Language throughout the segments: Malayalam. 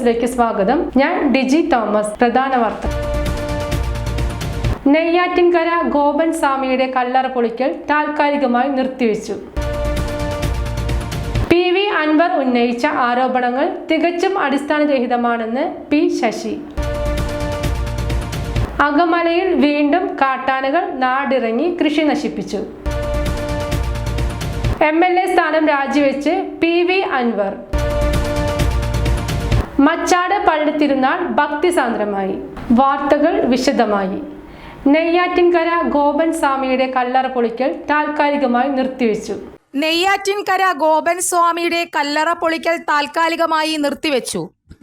ന്യൂസിലേക്ക് സ്വാഗതം. ഞാൻ ഡിജി തോമസ്. പ്രധാന വാർത്ത. നെയ്യാറ്റിൻകര ഗോപൻ സ്വാമിയുടെ കല്ലറ പൊളിക്കൽ താൽക്കാലികമായി നിർത്തിവെച്ചു. PV അൻവർ ഉന്നയിച്ച ആരോപണങ്ങൾ തികച്ചും അടിസ്ഥാനരഹിതമാണെന്ന് P. ശശി. അകമലയിൽ വീണ്ടും കാട്ടാനകൾ നാടിറങ്ങി കൃഷി നശിപ്പിച്ചു. MLA സ്ഥാനം രാജിവെച്ച് PV അൻവർ. മച്ചാട് പള്ളിത്തിരുന്നാൾ ഭക്തിസാന്ദ്രമായി. വാർത്തകൾ വിശദമായി. നെയ്യാറ്റിൻകര ഗോപൻ സ്വാമിയുടെ കല്ലറ പൊളിക്കൽ താൽക്കാലികമായി നിർത്തിവെച്ചു. നെയ്യാറ്റിൻകര ഗോപൻ സ്വാമിയുടെ കല്ലറ പൊളിക്കൽ താൽക്കാലികമായി നിർത്തിവെച്ചു.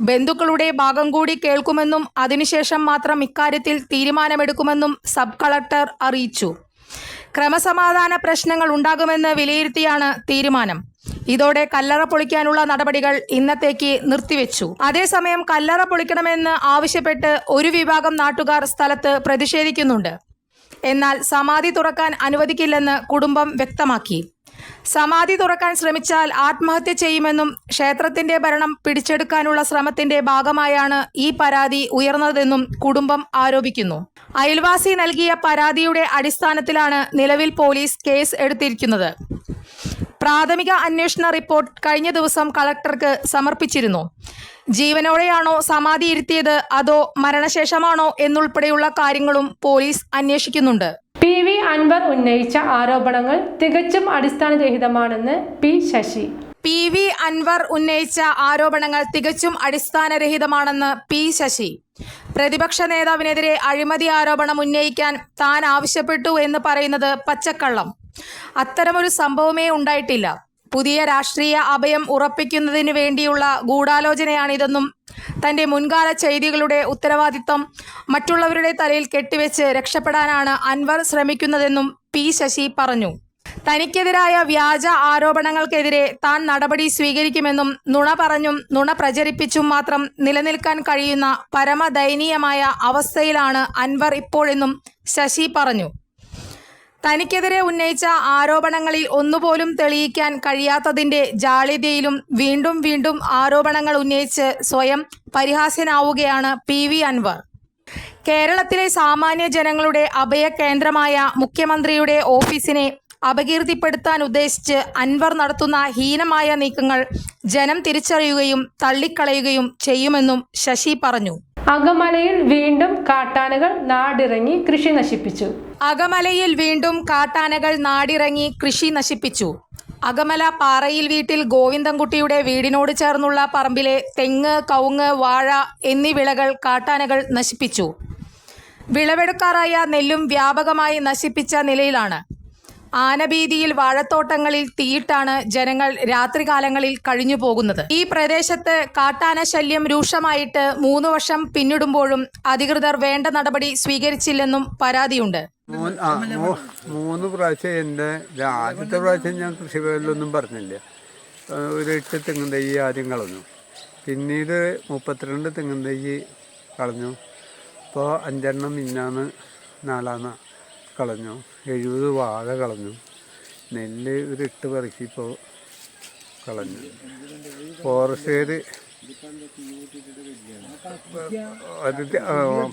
ബന്ധുക്കളുടെ ഭാഗം കൂടി കേൾക്കുമെന്നും അതിനുശേഷം മാത്രം ഇക്കാര്യത്തിൽ തീരുമാനമെടുക്കുമെന്നും സബ് കളക്ടർ അറിയിച്ചു. ക്രമസമാധാന പ്രശ്നങ്ങൾ ഉണ്ടാകുമെന്ന് വിലയിരുത്തിയാണ് തീരുമാനം. ഇതോടെ കല്ലറ പൊളിക്കാനുള്ള നടപടികൾ ഇന്നത്തേക്ക് നിർത്തിവെച്ചു. അതേസമയം കല്ലറ പൊളിക്കണമെന്ന് ആവശ്യപ്പെട്ട് ഒരു വിഭാഗം നാട്ടുകാർ സ്ഥലത്ത് പ്രതിഷേധിക്കുന്നുണ്ട്. എന്നാൽ സമാധി തുറക്കാൻ അനുവദിക്കില്ലെന്ന് കുടുംബം വ്യക്തമാക്കി. സമാധി തുറക്കാൻ ശ്രമിച്ചാൽ ആത്മഹത്യ ചെയ്യുമെന്നും ക്ഷേത്രത്തിന്റെ ഭരണം പിടിച്ചെടുക്കാനുള്ള ശ്രമത്തിന്റെ ഭാഗമായാണ് ഈ പരാതി ഉയർന്നതെന്നും കുടുംബം ആരോപിക്കുന്നു. അയൽവാസി നൽകിയ പരാതിയുടെ അടിസ്ഥാനത്തിലാണ് നിലവിൽ പോലീസ് കേസ് എടുത്തിരിക്കുന്നത്. പ്രാഥമിക അന്വേഷണ റിപ്പോർട്ട് കഴിഞ്ഞ ദിവസം കളക്ടർക്ക് സമർപ്പിച്ചിരുന്നു. ജീവനോടെയാണോ സമാധി ഇരുത്തിയത് അതോ മരണശേഷമാണോ എന്നുൾപ്പെടെയുള്ള കാര്യങ്ങളും പോലീസ് അന്വേഷിക്കുന്നുണ്ട്. PV അൻവർ ഉന്നയിച്ച ആരോപണങ്ങൾ തികച്ചും അടിസ്ഥാനരഹിതമാണെന്ന് P. ശശി. PV അൻവർ ഉന്നയിച്ച ആരോപണങ്ങൾ തികച്ചും അടിസ്ഥാനരഹിതമാണെന്ന് P. ശശി. പ്രതിപക്ഷ നേതാവിനെതിരെ അഴിമതി ആരോപണം ഉന്നയിക്കാൻ താൻ ആവശ്യപ്പെട്ടു എന്ന് പറയുന്നത് പച്ചക്കള്ളം. അത്തരമൊരു സംഭവമേ ഉണ്ടായിട്ടില്ല. പുതിയ രാഷ്ട്രീയ അഭയം ഉറപ്പിക്കുന്നതിന് വേണ്ടിയുള്ള ഗൂഢാലോചനയാണിതെന്നും തന്റെ മുൻകാല ചെയ്തികളുടെ ഉത്തരവാദിത്വം മറ്റുള്ളവരുടെ തലയിൽ കെട്ടിവെച്ച് രക്ഷപ്പെടാനാണ് അൻവർ ശ്രമിക്കുന്നതെന്നും P. ശശി പറഞ്ഞു. തനിക്കെതിരായ വ്യാജ ആരോപണങ്ങൾക്കെതിരെ താൻ നടപടി സ്വീകരിക്കുമെന്നും നുണ പറഞ്ഞും നുണ പ്രചരിപ്പിച്ചും മാത്രം നിലനിൽക്കാൻ കഴിയുന്ന പരമദയനീയമായ അവസ്ഥയിലാണ് അൻവർ ഇപ്പോഴെന്നും ശശി പറഞ്ഞു. തനിക്കെതിരെ ഉന്നയിച്ച ആരോപണങ്ങളിൽ ഒന്നുപോലും തെളിയിക്കാൻ കഴിയാത്തതിന്റെ ജാള്യതയിലും വീണ്ടും വീണ്ടും ആരോപണങ്ങൾ ഉന്നയിച്ച് സ്വയം പരിഹാസ്യനാവുകയാണ് PV അൻവർ. കേരളത്തിലെ സാമാന്യ ജനങ്ങളുടെ അഭയ കേന്ദ്രമായ മുഖ്യമന്ത്രിയുടെ ഓഫീസിനെ അപകീർത്തിപ്പെടുത്താൻ ഉദ്ദേശിച്ച് അൻവർ നടത്തുന്ന ഹീനമായ നീക്കങ്ങൾ ജനം തിരിച്ചറിയുകയും തള്ളിക്കളയുകയും ചെയ്യുമെന്നും ശശി പറഞ്ഞു. അകമലയിൽ വീണ്ടും കാട്ടാനകൾ നാടിറങ്ങി കൃഷി നശിപ്പിച്ചു. അകമലയിൽ വീണ്ടും കാട്ടാനകൾ നാടിറങ്ങി കൃഷി നശിപ്പിച്ചു. അകമല പാറയിൽ വീട്ടിൽ ഗോവിന്ദൻകുട്ടിയുടെ വീടിനോട് ചേർന്നുള്ള പറമ്പിലെ തെങ്ങ്, കവുങ്ങ്, വാഴ എന്നീ വിളകൾ കാട്ടാനകൾ നശിപ്പിച്ചു. വിളവെടുക്കാറായ നെല്ലും വ്യാപകമായി നശിപ്പിച്ച നിലയിലാണ്. ആനഭീതിയിൽ വാഴത്തോട്ടങ്ങളിൽ തീയിട്ടാണ് ജനങ്ങൾ രാത്രികാലങ്ങളിൽ കഴിഞ്ഞു പോകുന്നത്. ഈ പ്രദേശത്ത് കാട്ടാന ശല്യം രൂക്ഷമായിട്ട് 3 വർഷം പിന്നിടുമ്പോഴും അധികൃതർ വേണ്ട നടപടി സ്വീകരിച്ചില്ലെന്നും പരാതിയുണ്ട്. 3 പ്രാവശ്യം ആദ്യത്തെ പ്രാവശ്യം ഞാൻ കൃഷിഭവനിലൊന്നും പറഞ്ഞില്ല. ഒരു 8 തെങ്ങും തൈ ആദ്യം കളഞ്ഞു. പിന്നീട് 32 തെങ്ങും തൈ കളഞ്ഞു. ഇപ്പോൾ 5 എണ്ണം മിന്നാന്ന് 4 കളഞ്ഞു. 70 വാഴ കളഞ്ഞു. നെല്ല് ഒരു 8 പറക്കി ഇപ്പോൾ കളഞ്ഞു. ഫോറസ്റ്റുകാർ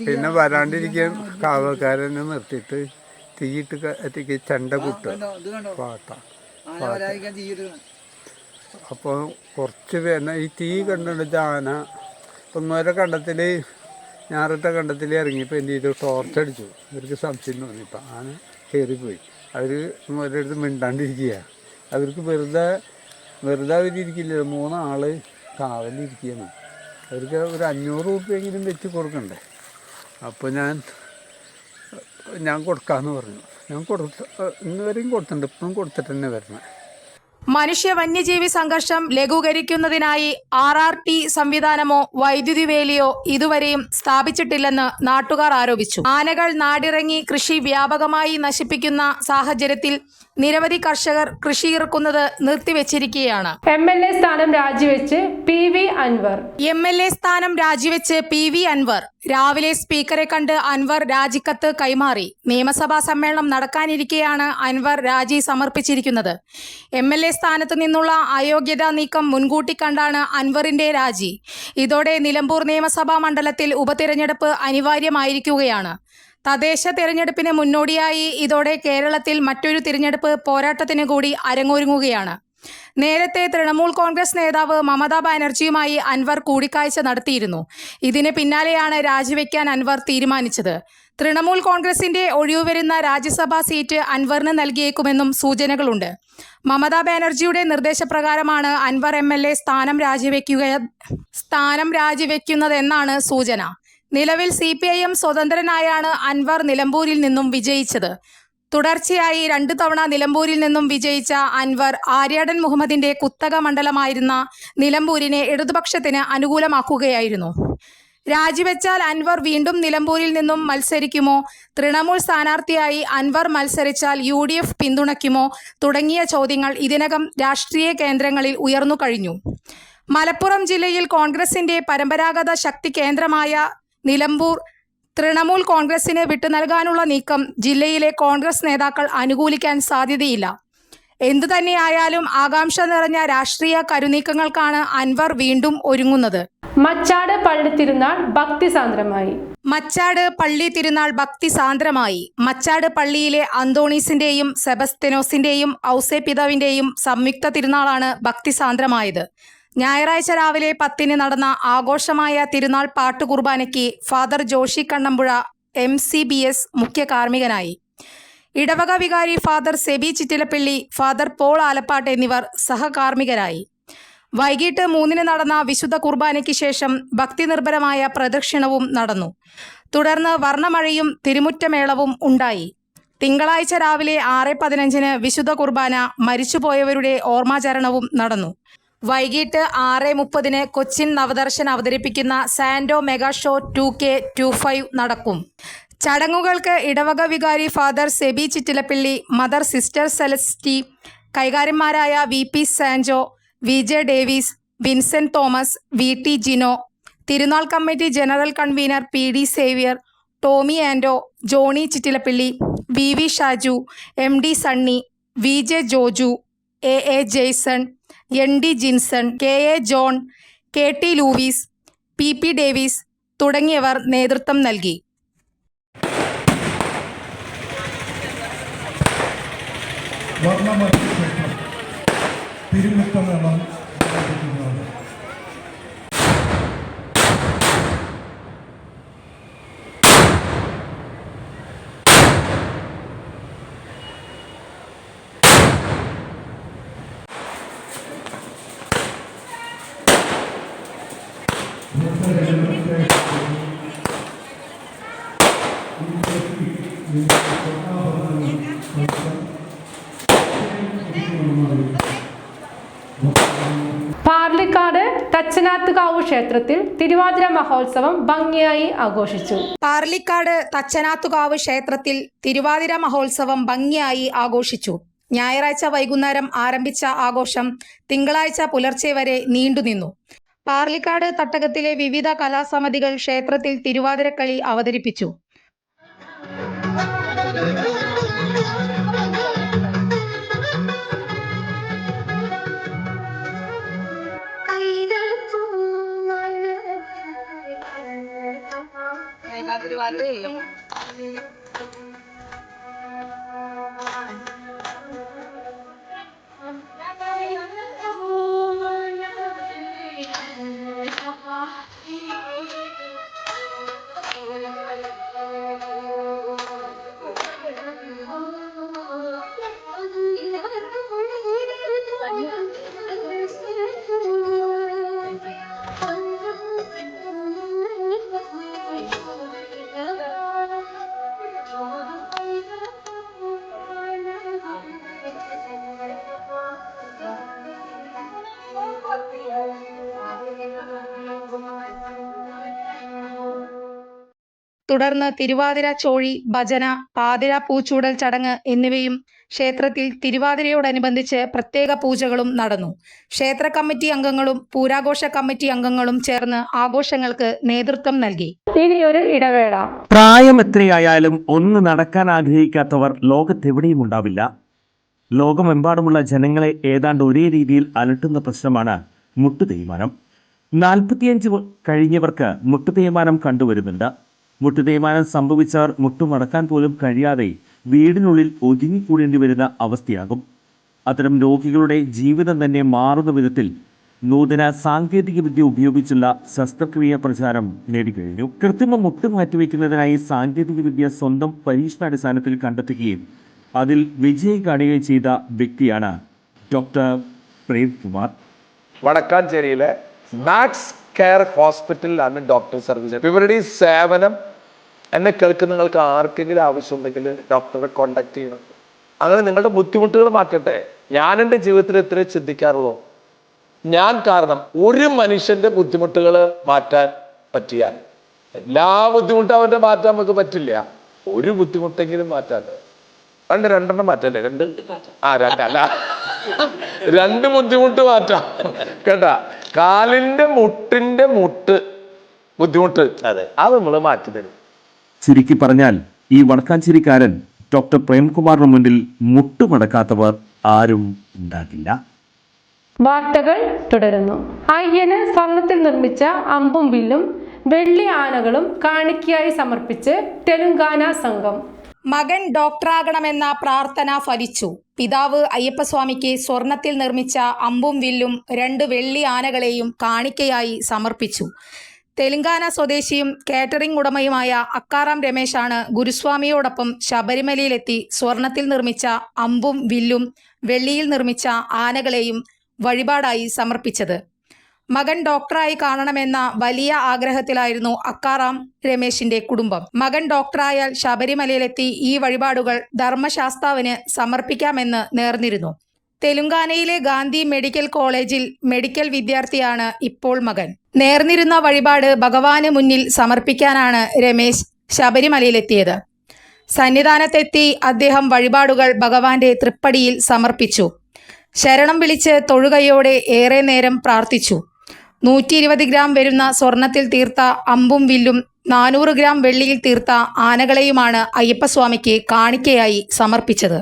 പിന്നെ വരാണ്ടിരിക്കാൻ കാവൽക്കാരനെ നിർത്തിയിട്ട് തീയിട്ട് കത്തിക്ക് ചെണ്ട കുട്ടുക പാട്ട. അപ്പോൾ കുറച്ച് പേര് ഈ തീ കണ്ടിട്ട് ആന ഒന്നോരോ കണ്ടത്തിൽ ഞാറിട്ട കണ്ടത്തിൽ ഇറങ്ങിയപ്പോൾ എന്ത് ചെയ്തു, ടോർച്ചടിച്ചു. ഇവർക്ക് സംശയം തോന്നിയപ്പോൾ ആന കയറിപ്പോയി. അവർ ഓരോരുത്തർ മിണ്ടാണ്ടിരിക്കുക. അവർക്ക് വെറുതെ അവരിയ്ക്കില്ല. 3 ആൾ കാവലിരിക്കുകയാണ്. അവർക്ക് ഒരു 500 രൂപയെങ്കിലും വെച്ച് കൊടുക്കണ്ടേ. അപ്പോൾ ഞാൻ കൊടുക്കാമെന്ന് പറഞ്ഞു. ഞാൻ ഇന്നുവരെയും കൊടുത്തിട്ടുണ്ട്. ഇപ്പോഴും കൊടുത്തിട്ട് തന്നെ വരണം. മനുഷ്യ വന്യജീവി സംഘർഷം ലഘൂകരിക്കുന്നതിനായി RRT സംവിധാനമോ വൈദ്യുതി വേലിയോ ഇതുവരെയും സ്ഥാപിച്ചിട്ടില്ലെന്ന് നാട്ടുകാർ ആരോപിച്ചു. ആനകൾ നാടിറങ്ങി കൃഷി വ്യാപകമായി നശിപ്പിക്കുന്ന സാഹചര്യത്തിൽ നിരവധി കർഷകർ കൃഷി ഇറക്കുന്നത് നിർത്തിവെച്ചിരിക്കുകയാണ്. MLA സ്ഥാനം രാജിവെച്ച് PV അൻവർ. MLA സ്ഥാനം രാജിവെച്ച് PV അൻവർ. രാവിലെ സ്പീക്കറെ കണ്ട് അൻവർ രാജിക്കത്ത് കൈമാറി. നിയമസഭാ സമ്മേളനം നടക്കാനിരിക്കെയാണ് അൻവർ രാജി സമർപ്പിച്ചിരിക്കുന്നത്. MLA സ്ഥാനത്ത് നിന്നുള്ള അയോഗ്യതാ നീക്കം മുൻകൂട്ടി കണ്ടാണ് അൻവറിന്റെ രാജി. ഇതോടെ നിലമ്പൂർ നിയമസഭാ മണ്ഡലത്തിൽ ഉപതിരഞ്ഞെടുപ്പ് അനിവാര്യമായിരിക്കുകയാണ്. തദ്ദേശ തിരഞ്ഞെടുപ്പിന് മുന്നോടിയായി ഇതോടെ കേരളത്തിൽ മറ്റൊരു തിരഞ്ഞെടുപ്പ് പോരാട്ടത്തിന് കൂടി അരങ്ങൊരുങ്ങുകയാണ്. നേരത്തെ തൃണമൂൽ കോൺഗ്രസ് നേതാവ് മമതാ ബാനർജിയുമായി അൻവർ കൂടിക്കാഴ്ച നടത്തിയിരുന്നു. ഇതിന് പിന്നാലെയാണ് രാജിവെക്കാൻ അൻവർ തീരുമാനിച്ചത്. തൃണമൂൽ കോൺഗ്രസിന്റെ ഒഴിവുവരുന്ന രാജ്യസഭാ സീറ്റ് അൻവറിന് നൽകിയേക്കുമെന്നും സൂചനകളുണ്ട്. മമതാ ബാനർജിയുടെ നിർദ്ദേശപ്രകാരമാണ് അൻവർ MLA സ്ഥാനം രാജിവെക്കുന്നതെന്നാണ് സൂചന. നിലവിൽ CPIM സ്വതന്ത്രനായാണ് അൻവർ നിലമ്പൂരിൽ നിന്നും വിജയിച്ചത്. തുടർച്ചയായി 2 തവണ നിലമ്പൂരിൽ നിന്നും വിജയിച്ച അൻവർ ആര്യാടൻ മുഹമ്മദിന്റെ കുത്തക മണ്ഡലമായിരുന്ന നിലമ്പൂരിനെ ഇടതുപക്ഷത്തിന് അനുകൂലമാക്കുകയായിരുന്നു. രാജിവെച്ചാൽ അൻവർ വീണ്ടും നിലമ്പൂരിൽ നിന്നും മത്സരിക്കുമോ? തൃണമൂൽ സ്ഥാനാർത്ഥിയായി അൻവർ മത്സരിച്ചാൽ UDF പിന്തുണയ്ക്കുമോ? തുടങ്ങിയ ചോദ്യങ്ങൾ ഇതിനകം രാഷ്ട്രീയ കേന്ദ്രങ്ങളിൽ ഉയർന്നു കഴിഞ്ഞു. മലപ്പുറം ജില്ലയിൽ കോൺഗ്രസിന്റെ പരമ്പരാഗത ശക്തി കേന്ദ്രമായ നിലമ്പൂർ തൃണമൂൽ കോൺഗ്രസിന് വിട്ടുനൽകാനുള്ള നീക്കം ജില്ലയിലെ കോൺഗ്രസ് നേതാക്കൾ അനുകൂലിക്കാൻ സാധ്യതയില്ല. എന്തുതന്നെയായാലും ആകാംക്ഷ നിറഞ്ഞ രാഷ്ട്രീയ കരുനീക്കങ്ങൾക്കാണ് അൻവർ വീണ്ടും ഒരുങ്ങുന്നത്. മച്ചാട് പള്ളി തിരുനാൾ ഭക്തിസാന്ദ്രമായി. മച്ചാട് പള്ളി തിരുനാൾ ഭക്തിസാന്ദ്രമായി. മച്ചാട് പള്ളിയിലെ അന്തോണീസിന്റെയും സെബസ്ത്യനോസിന്റെയും ഔസേപിതാവിന്റെയും സംയുക്ത തിരുനാളാണ് ഭക്തിസാന്ദ്രമായത്. ഞായറാഴ്ച രാവിലെ 10-ന് നടന്ന ആഘോഷമായ തിരുനാൾ പാട്ടുകുർബാനയ്ക്ക് ഫാദർ ജോഷി കണ്ണമ്പുഴ MCBS മുഖ്യ കാർമ്മികനായി. ഇടവക വികാരി father Sebi Chittilappally, father Paul Alappatt എന്നിവർ സഹകാർമ്മികരായി. വൈകിട്ട് 3-ന് നടന്ന വിശുദ്ധ കുർബാനയ്ക്ക് ശേഷം ഭക്തിനിർഭരമായ പ്രദക്ഷിണവും നടന്നു. തുടർന്ന് വർണ്ണമഴയും തിരുമുറ്റമേളവും ഉണ്ടായി. തിങ്കളാഴ്ച രാവിലെ 6:15-ന് വിശുദ്ധ കുർബാന, മരിച്ചുപോയവരുടെ ഓർമ്മാചരണവും നടന്നു. വൈകിട്ട് 6:30-ന് കൊച്ചിൻ നവദർശൻ അവതരിപ്പിക്കുന്ന സാൻഡോ മെഗാ ഷോ 2K25 നടക്കും. ചടങ്ങുകൾക്ക് ഇടവക വികാരി father Sebi Chittilappally, mother sister Celesty, കൈകാര്യന്മാരായ VP Sanjo, VJ Davis, Vincent Thomas, VT Jino, തിരുനാൾ committee general convener PD Xavier, Tommy Ando, Johnny Chittilappally, VV Shaju, MD Sunny, VJ Joju, AA Jaison, ND Jinson, KA John, KT Louis, PP Davis തുടങ്ങിയവർ നേതൃത്വം നൽകി. പാർലിക്കാട് തച്ചനാത്തുകാവ് ക്ഷേത്രത്തിൽ തിരുവാതിര മഹോത്സവം ഭംഗിയായി ആഘോഷിച്ചു. പാർലിക്കാട് തച്ചനാത്തുകാവ് ക്ഷേത്രത്തിൽ തിരുവാതിര മഹോത്സവം ഭംഗിയായി ആഘോഷിച്ചു. ഞായറാഴ്ച വൈകുന്നേരം ആരംഭിച്ച ആഘോഷം തിങ്കളാഴ്ച പുലർച്ചെ വരെ നീണ്ടുനിന്നു. പാർലിക്കാട് തട്ടകത്തിലെ വിവിധ കലാസമിതികൾ ക്ഷേത്രത്തിൽ തിരുവാതിരക്കളി അവതരിപ്പിച്ചു. തുടർന്ന് തിരുവാതിര ചോഴി, ഭജന, പാതിര പൂച്ചൂടൽ ചടങ്ങ് എന്നിവയും ക്ഷേത്രത്തിൽ തിരുവാതിരയോടനുബന്ധിച്ച് പ്രത്യേക പൂജകളും നടന്നു. ക്ഷേത്ര കമ്മിറ്റി അംഗങ്ങളും പൂരാഘോഷ കമ്മിറ്റി അംഗങ്ങളും ചേർന്ന് ആഘോഷങ്ങൾക്ക് നേതൃത്വം നൽകി. ഇനിയൊരു ഇടവേള. പ്രായം എത്രയായാലും ഒന്ന് നടക്കാൻ ആഗ്രഹിക്കാത്തവർ ലോകത്തെവിടെയും ഉണ്ടാവില്ല. ലോകമെമ്പാടുമുള്ള ജനങ്ങളെ ഏതാണ്ട് ഒരേ രീതിയിൽ അലട്ടുന്ന പ്രശ്നമാണ് മുട്ടുതേയ്മാനം. 45 കഴിഞ്ഞവർക്ക് മുട്ടുതേയ്മാനം കണ്ടുവരുന്നുണ്ട്. മുട്ടുതേയ്മാനം സംഭവിച്ചവർ മുട്ടുമടക്കാൻ പോലും കഴിയാതെ വീടിനുള്ളിൽ ഒതുങ്ങിക്കൂടേണ്ടി വരുന്ന അവസ്ഥയാകും. അത്തരം രോഗികളുടെ ജീവിതം തന്നെ മാറുന്ന വിധത്തിൽ നൂതന സാങ്കേതിക വിദ്യ ഉപയോഗിച്ചുള്ള ശസ്ത്രക്രിയ പ്രചാരം നേടിക്കഴിഞ്ഞു. കൃത്രിമ മുട്ട് മാറ്റിവെക്കുന്നതിനായി സാങ്കേതിക വിദ്യ സ്വന്തം പരീക്ഷണാടിസ്ഥാനത്തിൽ കണ്ടെത്തുകയും അതിൽ വിജയം കാണുകയും ചെയ്ത വ്യക്തിയാണ് ഡോക്ടർ പ്രേംകുമാർ. വടക്കാഞ്ചേരിയിലെ മാക്സ് കെയർ ഹോസ്പിറ്റലിലാണ് ഡോക്ടർ സർവീസ്. ഇവരുടെ ഈ സേവനം എന്നെ കേൾക്കുന്ന നിങ്ങൾക്ക് ആർക്കെങ്കിലും ആവശ്യമുണ്ടെങ്കിൽ ഡോക്ടറെ കോണ്ടാക്ട് ചെയ്യണം. അങ്ങനെ നിങ്ങളുടെ ബുദ്ധിമുട്ടുകൾ മാറ്റട്ടെ. ഞാൻ എൻ്റെ ജീവിതത്തിൽ എത്ര ചിന്തിക്കാറുള്ളൂ, ഞാൻ കാരണം ഒരു മനുഷ്യന്റെ ബുദ്ധിമുട്ടുകൾ മാറ്റാൻ പറ്റിയാൽ, എല്ലാ ബുദ്ധിമുട്ടും അവന്റെ മാറ്റാൻ നമുക്ക് പറ്റില്ല, ഒരു ബുദ്ധിമുട്ടെങ്കിലും മാറ്റാൻ രണ്ടെണ്ണം മാറ്റല്ലേ? രണ്ട് ബുദ്ധിമുട്ട് മാറ്റാം കേട്ടാ. കാലിന്റെ മുട്ട് ബുദ്ധിമുട്ട് അത് നമ്മൾ മാറ്റി തരും. ചുരുക്കി പറഞ്ഞാൽ ഈ വടക്കാഞ്ചേരിക്കാരൻ ഡോക്ടർ പ്രേംകുമാറിന് മുന്നിൽ മുട്ടുമടക്കാത്തവർ ആരും ഉണ്ടാകില്ല. വാർത്തകൾ തുടരുന്നു. അയ്യന് സ്വർണത്തിൽ നിർമ്മിച്ച അമ്പും വില്ലും വെള്ളി ആനകളും കാണിക്കയായി സമർപ്പിച്ച് തെലുങ്കാന സംഘം. മകൻ ഡോക്ടറാകണമെന്ന പ്രാർത്ഥന ഫലിച്ചു. പിതാവ് അയ്യപ്പസ്വാമിക്ക് സ്വർണത്തിൽ നിർമ്മിച്ച അമ്പും വില്ലും 2 വെള്ളി ആനകളെയും കാണിക്കയായി സമർപ്പിച്ചു. തെലങ്കാന സ്വദേശിയും കാറ്ററിംഗ് ഉടമയുമായ അക്കാറാം രമേശാണ് ഗുരുസ്വാമിയോടൊപ്പം ശബരിമലയിലെത്തി സ്വർണത്തിൽ നിർമ്മിച്ച അമ്പും വില്ലും വെള്ളിയിൽ നിർമ്മിച്ച ആനകളെയും വഴിപാടായി സമർപ്പിച്ചത്. മകൻ ഡോക്ടറായി കാണണമെന്ന വലിയ ആഗ്രഹത്തിലായിരുന്നു അക്കാറാം രമേശിന്റെ കുടുംബം. മകൻ ഡോക്ടറായാൽ ശബരിമലയിലെത്തി ഈ വഴിപാടുകൾ ധർമ്മശാസ്താവിന് സമർപ്പിക്കാമെന്ന് നേർന്നിരുന്നു. തെലുങ്കാനയിലെ ഗാന്ധി മെഡിക്കൽ കോളേജിൽ മെഡിക്കൽ വിദ്യാർത്ഥിയാണ് ഇപ്പോൾ മകൻ. നേർന്നിരുന്ന വഴിപാട് ഭഗവാന് മുന്നിൽ സമർപ്പിക്കാനാണ് രമേശ് ശബരിമലയിലെത്തിയത്. സന്നിധാനത്തെത്തി അദ്ദേഹം വഴിപാടുകൾ ഭഗവാന്റെ തൃപ്പടിയിൽ സമർപ്പിച്ചു. ശരണം വിളിച്ച് തൊഴുകയോടെ ഏറെ നേരം പ്രാർത്ഥിച്ചു. 120 ഗ്രാം വരുന്ന സ്വർണത്തിൽ തീർത്ത അമ്പും വില്ലും 400 ഗ്രാം വെള്ളിയിൽ തീർത്ത ആനകളെയുമാണ് അയ്യപ്പസ്വാമിക്ക് കാണിക്കയായി സമർപ്പിച്ചത്.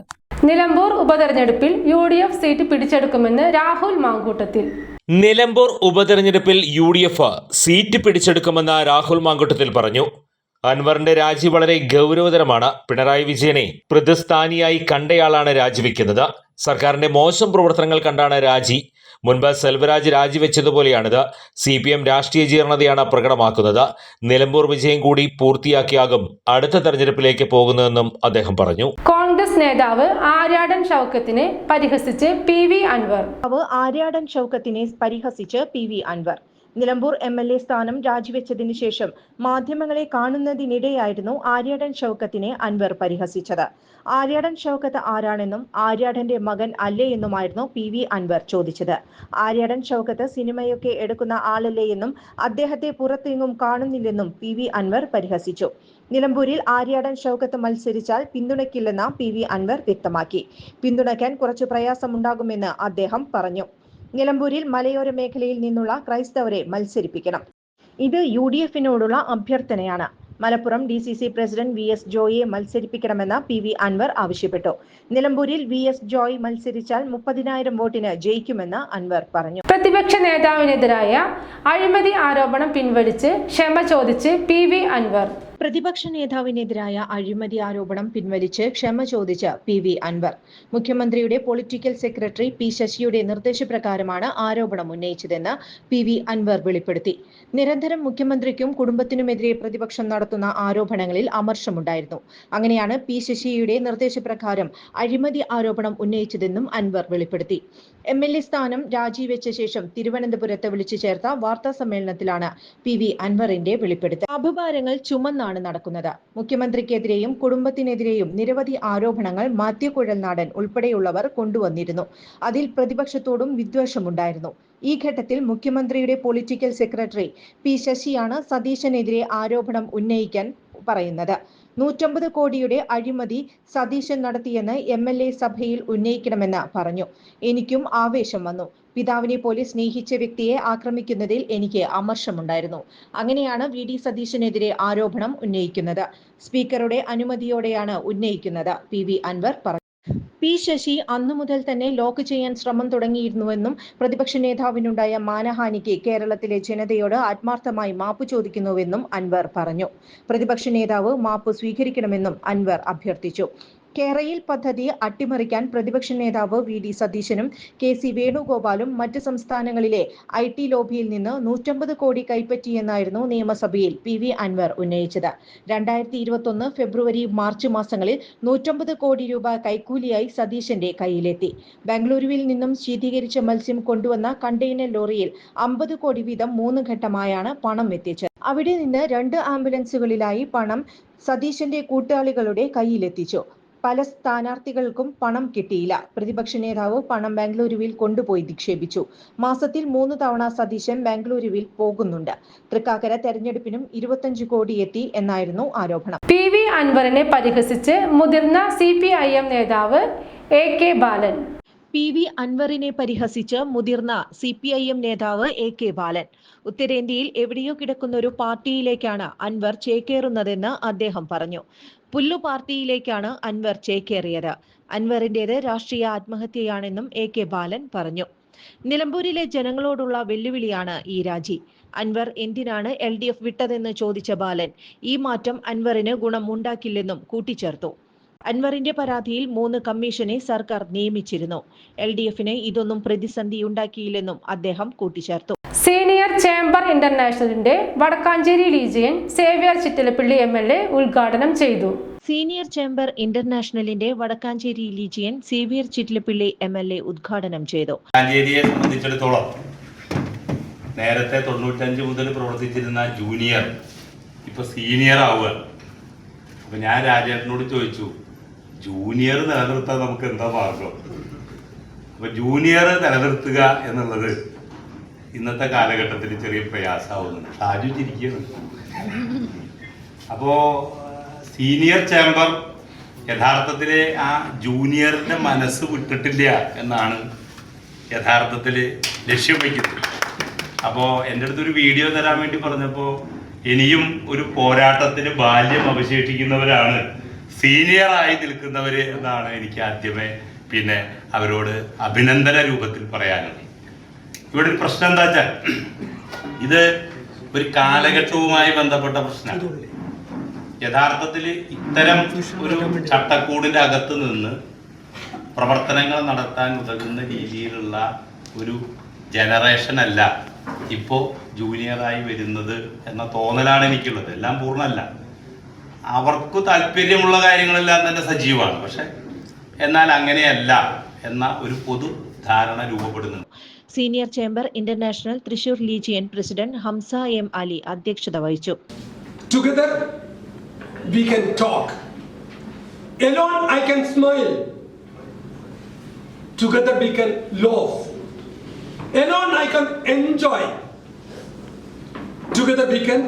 നിലമ്പൂർ ഉപതെരഞ്ഞെടുപ്പിൽ UDF സീറ്റ് പിടിച്ചെടുക്കുമെന്ന് രാഹുൽ മാങ്കൂട്ടത്തിൽ. നിലമ്പൂർ ഉപതെരഞ്ഞെടുപ്പിൽ UDF സീറ്റ് പിടിച്ചെടുക്കുമെന്ന് രാഹുൽ മാങ്കൂട്ടത്തിൽ പറഞ്ഞു. അൻവറിന്റെ രാജി വളരെ ഗൗരവതരമാണ്. പിണറായി വിജയനെ പ്രതിസ്ഥാനിയായി കണ്ടയാളാണ് രാജിവെക്കുന്നത്. സർക്കാരിന്റെ മോശം പ്രവർത്തനങ്ങൾ കണ്ടാണ് രാജി. മുൻപ് സെൽവരാജ് രാജിവെച്ചതുപോലെയാണിത്. CPM രാഷ്ട്രീയ ജീർണതയാണ് പ്രകടമാക്കുന്നത്. നിലമ്പൂർ വിജയം കൂടി പൂർത്തിയാക്കിയാകും അടുത്ത തെരഞ്ഞെടുപ്പിലേക്ക് പോകുന്നതെന്നും അദ്ദേഹം പറഞ്ഞു. കോൺഗ്രസ് നേതാവ് ആര്യാടൻ ഷൗക്കത്തിനെ പരിഹസിച്ച് PV അൻവർ. ആര്യാടൻ ഷൗക്കത്തിനെ പരിഹസിച്ച് PV അൻവർ. നിലമ്പൂർ MLA സ്ഥാനം രാജിവെച്ചതിന് ശേഷം മാധ്യമങ്ങളെ കാണുന്നതിനിടെയായിരുന്നു ആര്യാടൻ ഷൗക്കത്തിനെ അൻവർ പരിഹസിച്ചത്. ആര്യാടൻ ഷൗക്കത്ത് ആരാണെന്നും ആര്യാടന്റെ മകൻ അല്ലേ എന്നുമായിരുന്നു PV അൻവർ ചോദിച്ചത്. ആര്യാടൻ ഷൗക്കത്ത് സിനിമയൊക്കെ എടുക്കുന്ന ആളല്ലേ എന്നും അദ്ദേഹത്തെ പുറത്തെങ്ങും കാണുന്നില്ലെന്നും PV അൻവർ പരിഹസിച്ചു. നിലമ്പൂരിൽ ആര്യാടൻ ഷൗക്കത്ത് മത്സരിച്ചാൽ പിന്തുണയ്ക്കില്ലെന്ന് PV അൻവർ വ്യക്തമാക്കി. പിന്തുണയ്ക്കാൻ കുറച്ചു പ്രയാസമുണ്ടാകുമെന്ന് അദ്ദേഹം പറഞ്ഞു. നിലമ്പൂരിൽ മലയോര മേഖലയിൽ നിന്നുള്ള ക്രൈസ്തവരെ മത്സരിപ്പിക്കണം. ഇത് UDFനോടുള്ള അഭ്യർത്ഥനയാണ്. മലപ്പുറം DCC പ്രസിഡന്റ് VS ജോയിയെ മത്സരിപ്പിക്കണമെന്ന് PV അൻവർ ആവശ്യപ്പെട്ടു. നിലമ്പൂരിൽ VS ജോയ് മത്സരിച്ചാൽ 30,000 വോട്ടിന് ജയിക്കുമെന്ന് അൻവർ പറഞ്ഞു. പ്രതിപക്ഷ നേതാവിനെതിരായ അഴിമതി ആരോപണം പിൻവലിച്ച് ക്ഷമ ചോദിച്ച് PV അൻവർ. പ്രതിപക്ഷ നേതാവിനെതിരായ അഴിമതി ആരോപണം പിൻവലിച്ച് ക്ഷമ ചോദിച്ച PV അൻവർ. മുഖ്യമന്ത്രിയുടെ പൊളിറ്റിക്കൽ സെക്രട്ടറി P ശശിയുടെ നിർദ്ദേശപ്രകാരമാണ് ആരോപണം ഉന്നയിച്ചതെന്ന് PV അൻവർ വെളിപ്പെടുത്തി. നിരന്തരം മുഖ്യമന്ത്രിക്കും കുടുംബത്തിനുമെതിരെ പ്രതിപക്ഷം നടത്തുന്ന ആരോപണങ്ങളിൽ അമർഷമുണ്ടായിരുന്നു. അങ്ങനെയാണ് P ശശിയുടെ നിർദ്ദേശപ്രകാരം അഴിമതി ആരോപണം ഉന്നയിച്ചതെന്നും അൻവർ വെളിപ്പെടുത്തി. MLA സ്ഥാനം രാജിവെച്ച ശേഷം തിരുവനന്തപുരത്ത് വിളിച്ചു ചേർത്ത വാർത്താ സമ്മേളനത്തിലാണ് PV അൻവറിന്റെ വെളിപ്പെടുത്തൽ. അപഭാരങ്ങൾ ചുമന്നാണ് നടക്കുന്നത്. മുഖ്യമന്ത്രിക്കെതിരെയും കുടുംബത്തിനെതിരെയും നിരവധി ആരോപണങ്ങൾ മാത്യു കുഴൽനാടൻ ഉൾപ്പെടെയുള്ളവർ കൊണ്ടുവന്നിരുന്നു. അതിൽ പ്രതിപക്ഷത്തോടും വിദ്വേഷമുണ്ടായിരുന്നു. ഈ ഘട്ടത്തിൽ മുഖ്യമന്ത്രിയുടെ പൊളിറ്റിക്കൽ സെക്രട്ടറി P ശശിയാണ് സതീശനെതിരെ ആരോപണം ഉന്നയിക്കാൻ പറയുന്നത്. 150 കോടിയുടെ അഴിമതി സതീശൻ നടത്തിയെന്ന് MLA സഭയിൽ ഉന്നയിക്കണമെന്ന് പറഞ്ഞു. എനിക്കും ആവേശം വന്നു. പിതാവിനെ പോലെ സ്നേഹിച്ച വ്യക്തിയെ ആക്രമിക്കുന്നതിൽ എനിക്ക് അമർഷമുണ്ടായിരുന്നു. അങ്ങനെയാണ് VD സതീശനെതിരെ ആരോപണം ഉന്നയിക്കുന്നത്. സ്പീക്കറുടെ അനുമതിയോടെയാണ് ഉന്നയിക്കുന്നത്. PV അൻവർ പറഞ്ഞു. P. ശശി അന്നു മുതൽ തന്നെ ലോക്ക് ചെയ്യാൻ ശ്രമം തുടങ്ങിയിരുന്നുവെന്നും പ്രതിപക്ഷ നേതാവിനുണ്ടായ മാനഹാനിക്ക് കേരളത്തിലെ ജനതയോട് ആത്മാർത്ഥമായി മാപ്പ് ചോദിക്കുന്നുവെന്നും അൻവർ പറഞ്ഞു. പ്രതിപക്ഷ നേതാവ് മാപ്പ് സ്വീകരിക്കണമെന്നും അൻവർ അഭ്യർത്ഥിച്ചു. കേരയിൽ പദ്ധതി അട്ടിമറിക്കാൻ പ്രതിപക്ഷ നേതാവ് VD സതീശനും KC വേണുഗോപാലും മറ്റ് സംസ്ഥാനങ്ങളിലെ IT ലോബിയിൽ നിന്ന് 150 കോടി കൈപ്പറ്റിയെന്നായിരുന്നു നിയമസഭയിൽ PV അൻവർ ഉന്നയിച്ചത്. 2021 ഫെബ്രുവരി മാർച്ച് മാസങ്ങളിൽ 150 കോടി രൂപ കൈക്കൂലിയായി സതീശന്റെ കയ്യിലെത്തി. ബംഗളൂരുവിൽ നിന്നും ശീതീകരിച്ച മത്സ്യം കൊണ്ടുവന്ന കണ്ടെയ്നർ ലോറിയിൽ 50 കോടി വീതം 3 ഘട്ടമായാണ് പണം എത്തിച്ചത്. അവിടെ നിന്ന് 2 ആംബുലൻസുകളിലായി പണം സതീശന്റെ കൂട്ടാളികളുടെ കയ്യിലെത്തിച്ചു. പല സ്ഥാനാർത്ഥികൾക്കും പണം കിട്ടിയില്ല. പ്രതിപക്ഷ നേതാവ് പണം ബാംഗ്ലൂരുവിൽ കൊണ്ടുപോയി നിക്ഷേപിച്ചു. മാസത്തിൽ 3 തവണ സതീശൻ ബാംഗ്ലൂരുവിൽ പോകുന്നുണ്ട്. തൃക്കാക്കര തെരഞ്ഞെടുപ്പിനും 25 കോടി എത്തി എന്നായിരുന്നു ആരോപണം. PV അൻവറിനെ പരിഹസിച്ച് മുതിർന്ന CPIM നേതാവ് AK ബാലൻ. PV അൻവറിനെ പരിഹസിച്ച് മുതിർന്ന CPIM നേതാവ് AK ബാലൻ. ഉത്തരേന്ത്യയിൽ എവിടെയോ കിടക്കുന്ന ഒരു പാർട്ടിയിലേക്കാണ് അൻവർ ചേക്കേറുന്നതെന്ന് അദ്ദേഹം പറഞ്ഞു. പുല്ലു പാർട്ടിയിലേക്കാണ് അൻവർ ചേക്കേറിയത്. അൻവറിന്റേത് രാഷ്ട്രീയ ആത്മഹത്യയാണെന്നും AK ബാലൻ പറഞ്ഞു. നിലമ്പൂരിലെ ജനങ്ങളോടുള്ള വെല്ലുവിളിയാണ് ഈ രാജി. അൻവർ എന്തിനാണ് LDF വിട്ടതെന്ന് ചോദിച്ച ബാലൻ ഈ മാറ്റം അൻവറിന് ഗുണമുണ്ടാക്കില്ലെന്നും കൂട്ടിച്ചേർത്തു. അൻവറിന്റെ പരാതിയിൽ 3 കമ്മീഷനെ സർക്കാർ നിയമിച്ചിരുന്നു. LDFന് ഇതൊന്നും പ്രതിസന്ധിയുണ്ടാക്കിയില്ലെന്നും അദ്ദേഹം കൂട്ടിച്ചേർത്തു. സീനിയർ ചേംബർ ഇന്റർനാഷണലിന്റെ Vadakkanchery legion Xavier Chittilappally MLA ഉദ്ഘാടനം ചെയ്തു. സീനിയർ ചേംബർ ഇന്റർനാഷണലിന്റെ Vadakkanchery legion Xavier Chittilappally MLA ഉദ്ഘാടനം ചെയ്തു. വടക്കാഞ്ചേരിയെ സംബന്ധിച്ചിടത്തോളം നേരത്തെ 95 മുതൽ പ്രവർത്തിച്ചിരുന്ന ജൂനിയർ ഇപ്പൊ സീനിയർ ആവുക. അപ്പൊ ഞാൻ രാജേട്ടനോട് ചോദിച്ചു, ജൂനിയർ നിലനിർത്താൻ നമുക്ക് എന്താ മാർഗം? അപ്പൊ ജൂനിയർ നിലനിർത്തുക എന്നുള്ളത് ഇന്നത്തെ കാലഘട്ടത്തിൽ ചെറിയ പ്രയാസമാവുന്നുണ്ട്. ഷാജു ചിരിക്കുകയാണ്. അപ്പോ സീനിയർ ചേംബർ യഥാർത്ഥത്തില് ആ ജൂനിയറിന്റെ മനസ്സ് വിട്ടിട്ടില്ല എന്നാണ് യഥാർത്ഥത്തിൽ ലക്ഷ്യം വയ്ക്കുന്നത്. അപ്പോൾ എൻ്റെ അടുത്തൊരു വീഡിയോ തരാൻ വേണ്ടി പറഞ്ഞപ്പോൾ ഇനിയും ഒരു പോരാട്ടത്തിന് ബാല്യം അവശേഷിക്കുന്നവരാണ് സീനിയറായി നിൽക്കുന്നവർ എന്നാണ് എനിക്ക് ആദ്യമേ പിന്നെ അവരോട് അഭിനന്ദന രൂപത്തിൽ പറയാനുള്ളത്. ഇവിടെ ഒരു പ്രശ്നം എന്താ വെച്ചാൽ ഇത് ഒരു കാലഘട്ടവുമായി ബന്ധപ്പെട്ട പ്രശ്നമാണ്. യഥാർത്ഥത്തിൽ ഇത്തരം ഒരു ചട്ടക്കൂടിൻ്റെ അകത്ത് നിന്ന് പ്രവർത്തനങ്ങൾ നടത്താൻ ഉതകുന്ന രീതിയിലുള്ള ഒരു ജനറേഷൻ അല്ല ഇപ്പോൾ ജൂനിയറായി വരുന്നത് എന്ന തോന്നലാണ് എനിക്കുള്ളത്. എല്ലാം പൂർണ്ണമല്ല. അവർക്ക് താല്പര്യമുള്ള കാര്യങ്ങളെല്ലാം തന്നെ സജീവമാണ്. പക്ഷെ എന്നാൽ അങ്ങനെയല്ല എന്ന ഒരു പൊതു ധാരണ രൂപപ്പെടുന്നുണ്ട്. Senior chamber international Thrissur legion president Hamsa M. Ali അധ്യക്ഷത വഹിച്ചു. Together we can talk. Alone I can smile. Together we can laugh. Alone I can enjoy. Together we can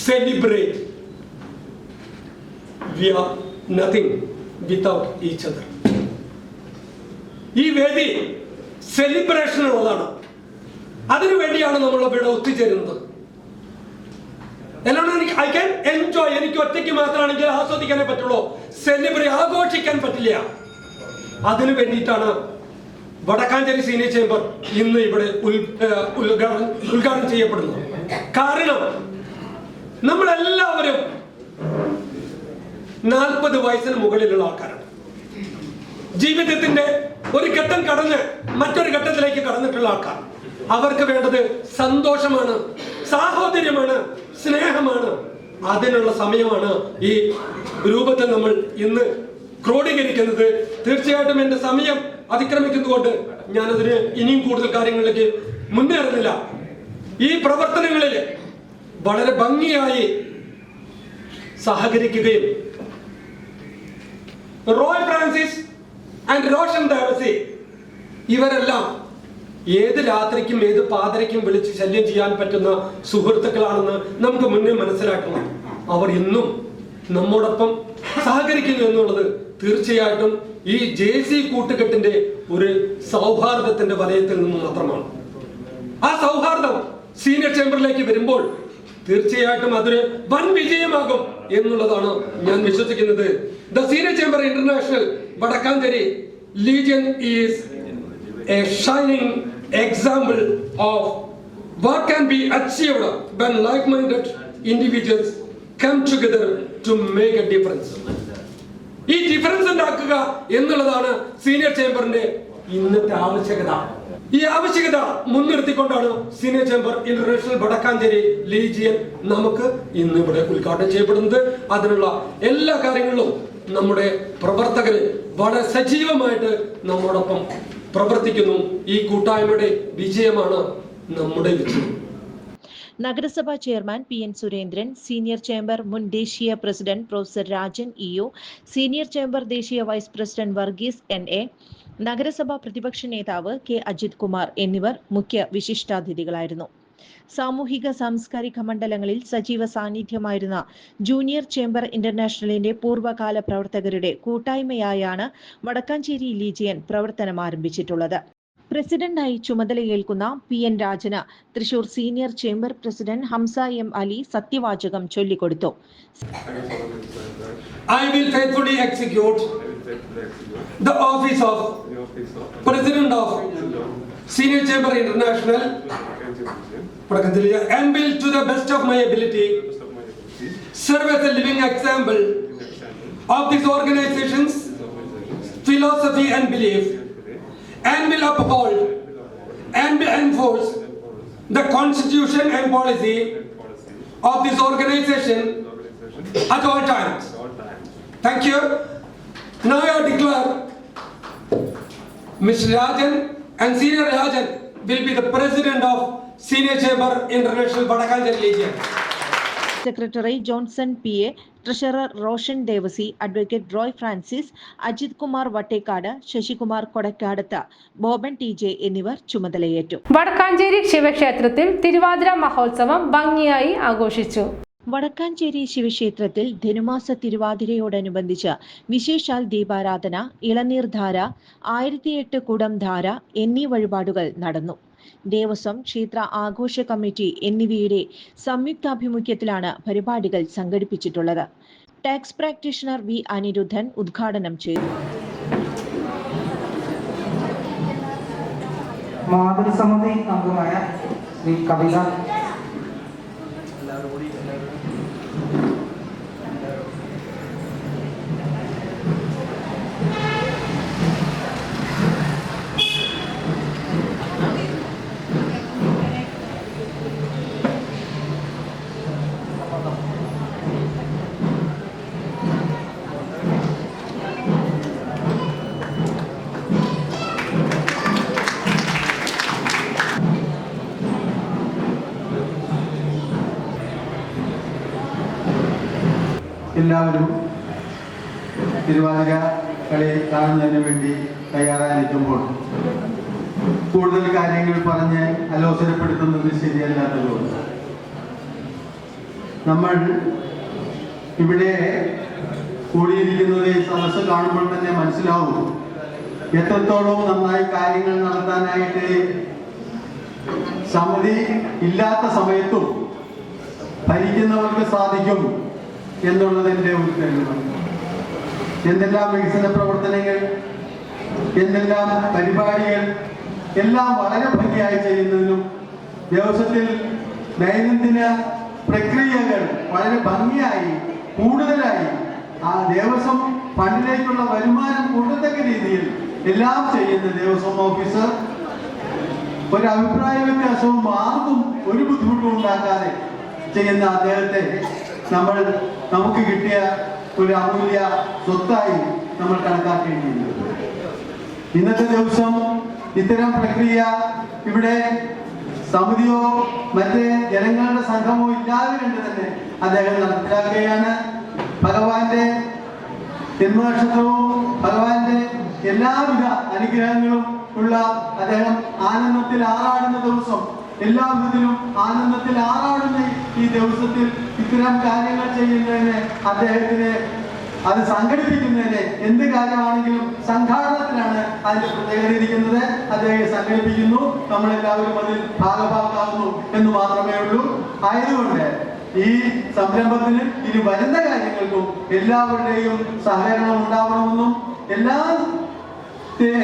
celebrate. We are nothing without each other. ഈ വേദി സെലിബ്രേഷൻ ഉള്ളതാണ്. അതിനുവേണ്ടിയാണ് നമ്മൾ ഇവിടെ ഒത്തുചേരുന്നത്. I can enjoy. എനിക്ക് ഒറ്റയ്ക്ക് മാത്രമാണെങ്കിൽ ആസ്വദിക്കാനേ പറ്റുള്ളൂ. സെലിബ്രേറ്റ് ആഘോഷിക്കാൻ പറ്റില്ല. അതിനു വേണ്ടിയിട്ടാണ് വടക്കാഞ്ചേരി സീനിയർ ചേംബർ ഇന്ന് ഇവിടെ ഉദ്ഘാടനം ചെയ്യപ്പെടുന്നത്. കാരണം നമ്മളെല്ലാവരും 40 വയസ്സിന് മുകളിലുള്ള ആൾക്കാരാണ്. ജീവിതത്തിന്റെ ഒരു ഘട്ടം കടന്ന് മറ്റൊരു ഘട്ടത്തിലേക്ക് കടന്നിട്ടുള്ള ആൾക്കാർ. അവർക്ക് വേണ്ടത് സന്തോഷമാണ്, സാഹോദര്യമാണ്, സ്നേഹമാണ്. അതിനുള്ള സമയമാണ് ഈ രൂപത്തിൽ നമ്മൾ ഇന്ന് ക്രോഡീകരിക്കുന്നത്. തീർച്ചയായിട്ടും എന്റെ സമയം അതിക്രമിക്കുന്നതുകൊണ്ട് ഞാനതിന് ഇനിയും കൂടുതൽ കാര്യങ്ങളിലേക്ക് മുന്നേറുന്നില്ല. ഈ പ്രവർത്തനങ്ങളിൽ വളരെ ഭംഗിയായി സഹകരിക്കുകയും റോയ് ഫ്രാൻസിസ് ആൻഡ് റോഷൻ ദേവസി ഇവരെല്ലാം ഏത് രാത്രിക്കും ഏത് പാതിരയ്ക്കും വിളിച്ച് ശല്യം ചെയ്യാൻ പറ്റുന്ന സുഹൃത്തുക്കളാണെന്ന് നമുക്ക് മുന്നേ മനസ്സിലാക്കണം. അവർ ഇന്നും നമ്മോടൊപ്പം സഹകരിക്കുന്നു എന്നുള്ളത് തീർച്ചയായിട്ടും ഈ JC കൂട്ടുകെട്ടിന്റെ ഒരു സൗഹാർദ്ദത്തിന്റെ വലയത്തിൽ നിന്ന് മാത്രമാണ്. ആ സൗഹാർദ്ദം സീനിയർ ചേംബറിലേക്ക് വരുമ്പോൾ തീർച്ചയായിട്ടും അതൊരു വൻ വിജയമാകും എന്നുള്ളതാണ് ഞാൻ വിശ്വസിക്കുന്നത്. The senior chamber international Vadakkanchery legion is a shining example of what can be achieved when like-minded individuals come together to make a difference. ഈ ഡിഫറൻസ് ഉണ്ടാക്കുക എന്നുള്ളതാണ് സീനിയർ ചേംബറിന്റെ ഇന്നത്തെ ആവശ്യകത. ഈ ആവശ്യകത മുൻനിർത്തിക്കൊണ്ടാണ് senior chamber international Vadakkanchery legion നമുക്ക് ഇന്ന് ഇവിടെ ഉദ്ഘാടനം ചെയ്യപ്പെടുന്നത്. അതിനുള്ള എല്ലാ കാര്യങ്ങളിലും നമ്മുടെ പ്രവർത്തകര് വളരെ സജീവമായിട്ട് നമ്മോടൊപ്പം പ്രവർത്തിക്കുന്നു. ഈ കൂട്ടായ്മയുടെ വിജയമാണ് നമ്മുടെ വിജയം. നഗരസഭാ chairman PN Surendran, senior chamber മുൻ ദേശീയ president professor Rajan EO, senior chamber ദേശീയ വൈസ് പ്രസിഡന്റ് വർഗീസ് NA, നഗരസഭാ പ്രതിപക്ഷ നേതാവ് K അജിത് കുമാർ എന്നിവർ മുഖ്യ വിശിഷ്ടാതിഥികളായിരുന്നു. സാമൂഹിക സാംസ്കാരിക മണ്ഡലങ്ങളിൽ സജീവ സാന്നിധ്യമായിരുന്ന ജൂനിയർ ചേംബർ ഇന്റർനാഷണലിന്റെ പൂർവ്വകാല പ്രവർത്തകരുടെ കൂട്ടായ്മയായാണ് വടക്കാഞ്ചേരി ലീജിയൻ പ്രവർത്തനം ആരംഭിച്ചിട്ടുള്ളത്. പ്രസിഡന്റായി ചുമതലയേൽക്കുന്ന PN രാജന് Thrissur senior chamber president Hamsa M Ali സത്യവാചകം ചൊല്ലിക്കൊടുത്തു. I will faithfully execute the office of President of Senior Chamber International and will to the best of my ability serve as a living example of this organization's philosophy and belief, and will uphold and will enforce the constitution and policy of this organization at all times. Thank you. Now I declare Mr. Rajan and Senior Rajan will be the president of Senior Chamber International Vadakanjeri Legion. Secretary Johnson PA, treasurer Roshan Devassy, advocate Roy Francis, Ajith Kumar Vattekkad, Sasikumar Kodakkadath, Boban TJ എന്നിവർ ചുമതലയേറ്റു. വടക്കാഞ്ചേരി ശിവക്ഷേത്രത്തിൽ തിരുവാതിര മഹോത്സവം ഭംഗിയായി ആഘോഷിച്ചു. വടക്കാഞ്ചേരി ശിവക്ഷേത്രത്തിൽ ധനുമാസ തിരുവാതിരയോടനുബന്ധിച്ച് വിശേഷാൽ ദീപാരാധന, ഇളനീർധാര, 1008 കുടം ധാര എന്നീ വഴിപാടുകൾ നടന്നു. ദേവസ്വം, ക്ഷേത്ര ആഘോഷ കമ്മിറ്റി എന്നിവയുടെ സംയുക്താഭിമുഖ്യത്തിലാണ് പരിപാടികൾ സംഘടിപ്പിച്ചിട്ടുള്ളത്. ടാക്സ് പ്രാക്ടീഷണർ V അനിരുദ്ധൻ ഉദ്ഘാടനം ചെയ്തു. മാതൃസമിതി അംഗമായ ശ്രീ കവിത എല്ലാവരും തിരുവാതിര കളി കാണുന്നതിന് വേണ്ടി തയ്യാറായി നിൽക്കുമ്പോൾ കൂടുതൽ കാര്യങ്ങൾ പറഞ്ഞ് അലോസരപ്പെടുത്തുന്നത് ശരിയല്ലാത്തതുകൊണ്ട് നമ്മൾ ഇവിടെ കൂടിയിരിക്കുന്നത് ഈ സദസ്സ് കാണുമ്പോൾ തന്നെ മനസ്സിലാവും എത്രത്തോളം നന്നായി കാര്യങ്ങൾ നടത്താനായിട്ട് സമിതി ഇല്ലാത്ത സമയത്തും ഭരിക്കുന്നവർക്ക് സാധിക്കും എന്നുള്ളതിൻ്റെ ഒരു തെളിവാണ്. എന്തെല്ലാം വികസന പ്രവർത്തനങ്ങൾ, എന്തെല്ലാം പരിപാടികൾ എല്ലാം വളരെ ഭംഗിയായി ചെയ്യുന്നതിനും ദേവസ്വത്തിൽ ദൈനംദിന പ്രക്രിയകൾ വളരെ ഭംഗിയായി കൂടുതലായി ആ ദേവസ്വം ഫണ്ടിലേക്കുള്ള വരുമാനം കൂടത്തക്ക രീതിയിൽ എല്ലാം ചെയ്യുന്ന ദേവസ്വം ഓഫീസർ ഒരു അഭിപ്രായ വ്യത്യാസവും ആർക്കും ഒരു ബുദ്ധിമുട്ടും ഉണ്ടാക്കാതെ ചെയ്യുന്ന അദ്ദേഹത്തെ നമുക്ക് കിട്ടിയ ഒരു അമൂല്യ സ്വത്തായി നമ്മൾ കണക്കാക്കേണ്ടിയിരിക്കുന്നു. ഇന്നത്തെ ദിവസം ഇത്തരം പ്രക്രിയ ഇവിടെ സമിതിയോ മറ്റ് ജനങ്ങളുടെ സംഘമോ ഇല്ലാതെ കണ്ട് തന്നെ അദ്ദേഹം നടപ്പിലാക്കുകയാണ്. ഭഗവാന്റെ ജന്മനക്ഷത്രവും ഭഗവാന്റെ എല്ലാവിധ അനുഗ്രഹങ്ങളും ഉള്ള അദ്ദേഹം ആനന്ദത്തിൽ ആറാടുന്ന ദിവസം, എല്ലാ വിധത്തിലും ആനന്ദത്തിൽ ആറാടുന്ന ഈ ദിവസത്തിൽ ഇത്തരം കാര്യങ്ങൾ ചെയ്യുന്നതിന് അദ്ദേഹത്തിന് അത് സംഘടിപ്പിക്കുന്നതിന് എന്ത് കാര്യമാണെങ്കിലും സംഘാടനത്തിലാണ് അതിന്റെ പ്രത്യേകത ഇരിക്കുന്നത്. അദ്ദേഹം സംഘടിപ്പിക്കുന്നു, നമ്മളെല്ലാവരും അതിൽ ഭാഗഭാക്കാവുന്നു എന്ന് മാത്രമേ ഉള്ളൂ. ആയതുകൊണ്ട് ഈ സംരംഭത്തിന് ഇനി വരുന്ന കാര്യങ്ങൾക്കും എല്ലാവരുടെയും സഹകരണം ഉണ്ടാവണമെന്നും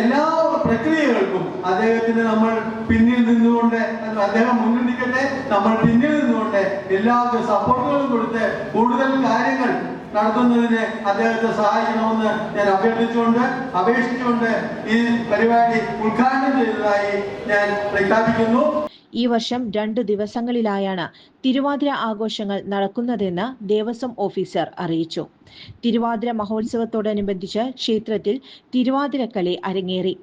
എല്ലാ പ്രക്രിയകൾക്കും അദ്ദേഹത്തിന് നമ്മൾ പിന്നിൽ നിന്നുകൊണ്ട്, അദ്ദേഹം മുന്നിൽ നിൽക്കട്ടെ, നമ്മൾ പിന്നിൽ നിന്നുകൊണ്ട് എല്ലാവരും സപ്പോർട്ടുകളും കൊടുത്ത് കൂടുതൽ കാര്യങ്ങൾ നടത്തുന്നതിന് അദ്ദേഹത്തെ സഹായിക്കണമെന്ന് ഞാൻ അപേക്ഷിച്ചുകൊണ്ട് ഈ പരിപാടി ഉദ്ഘാടനം ചെയ്തതായി ഞാൻ പ്രഖ്യാപിക്കുന്നു. ഈ വർഷം 2 ദിവസങ്ങളിലായാണ് തിരുവാതിര ആഘോഷങ്ങൾ നടക്കുന്നതെന്ന് ദേവസ്വം ഓഫീസർ അറിയിച്ചു. തിരുവാതിര മഹോത്സവത്തോടനുബന്ധിച്ച് ക്ഷേത്രത്തിൽ തിരുവാതിരക്കളി അരങ്ങേറി.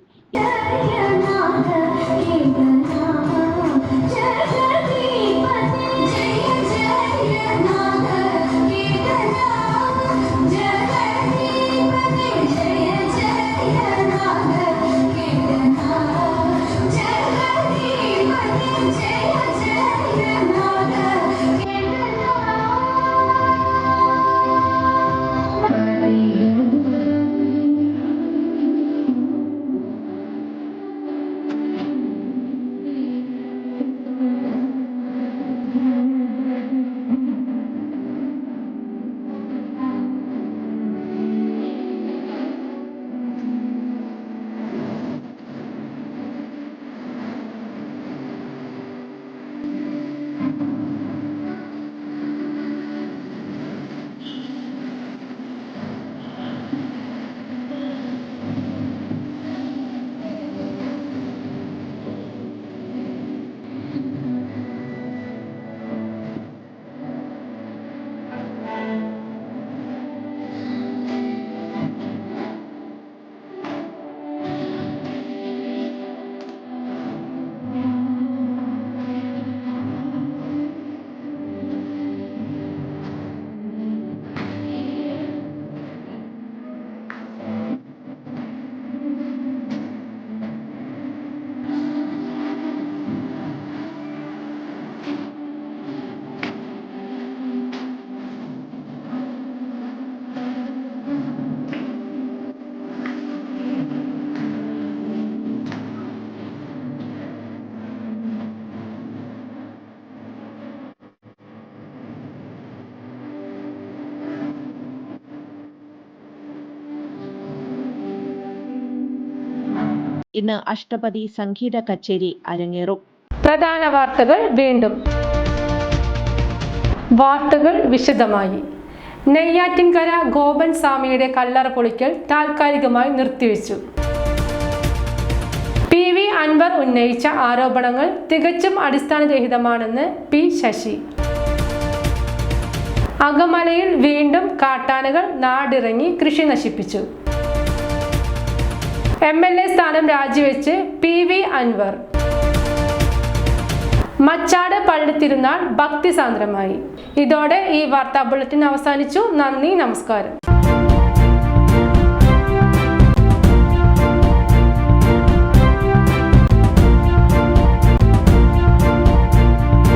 ഇന്ന് അഷ്ടപതി സംഗീത കച്ചേരി അരങ്ങേറും. പ്രധാന വാർത്തകൾ വീണ്ടും. വാർത്തകൾ വിശദമായി. നെയ്യാറ്റിൻകര ഗോപൻ സ്വാമിയുടെ കല്ലറ പൊളിക്കൽ താൽക്കാലികമായി നിർത്തിവെച്ചു. PV അൻവർ ഉന്നയിച്ച ആരോപണങ്ങൾ തികച്ചും അടിസ്ഥാനരഹിതമാണെന്ന് P ശശി. അകമലയിൽ വീണ്ടും കാട്ടാനകൾ നാടിറങ്ങി കൃഷി നശിപ്പിച്ചു. MLA സ്ഥാനം രാജിവെച്ച് PV അൻവർ. മച്ചാട് പള്ളിത്തിരുന്നാൾ ഭക്തിസാന്ദ്രമായി. ഇതോടെ ഈ വാർത്താ ബുള്ളറ്റിൻ അവസാനിച്ചു. നന്ദി, നമസ്കാരം.